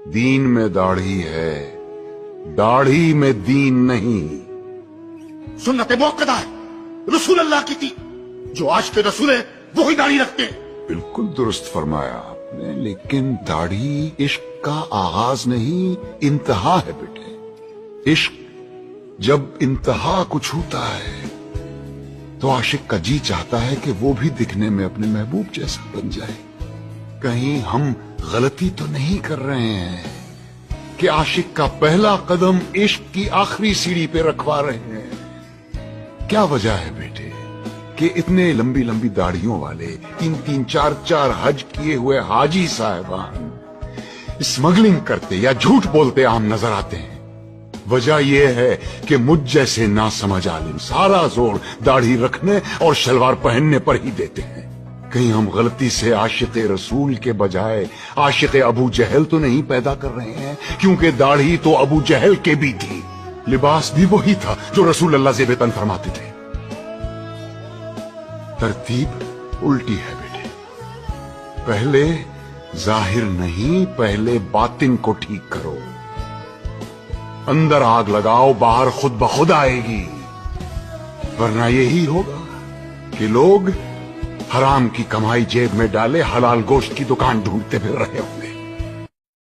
دین میں داڑھی ہے، داڑھی میں دین نہیں۔ سنت موقدہ ہے، رسول اللہ کی تھی، جو آج کے رسول ہے وہی داڑھی رکھتے ہیں۔ بالکل درست فرمایا آپ نے، لیکن داڑھی عشق کا آغاز نہیں، انتہا ہے بیٹے۔ عشق جب انتہا کو چھوتا ہے تو عاشق کا جی چاہتا ہے کہ وہ بھی دکھنے میں اپنے محبوب جیسا بن جائے۔ کہیں ہم غلطی تو نہیں کر رہے ہیں کہ عاشق کا پہلا قدم عشق کی آخری سیڑھی پہ رکھوا رہے ہیں؟ کیا وجہ ہے بیٹے کہ اتنے لمبی لمبی داڑھیوں والے، 3 4 حج کیے ہوئے حاجی صاحبان اسمگلنگ کرتے یا جھوٹ بولتے عام نظر آتے ہیں؟ وجہ یہ ہے کہ مجھ جیسے نا سمجھ عالم سارا زور داڑھی رکھنے اور شلوار پہننے پر ہی دیتے ہیں۔ کہیں ہم غلطی سے عاشق رسول کے بجائے عاشق ابو جہل تو نہیں پیدا کر رہے ہیں؟ کیونکہ داڑھی تو ابو جہل کے بھی تھی، لباس بھی وہی تھا جو رسول اللہ زیب تن فرماتے تھے۔ ترتیب الٹی ہے بیٹے، پہلے ظاہر نہیں، پہلے باطن کو ٹھیک کرو۔ اندر آگ لگاؤ، باہر خود بخود آئے گی، ورنہ یہی ہوگا کہ لوگ حرام کی کمائی جیب میں ڈالے حلال گوشت کی دکان ڈھونڈتے پھر رہے ہوں۔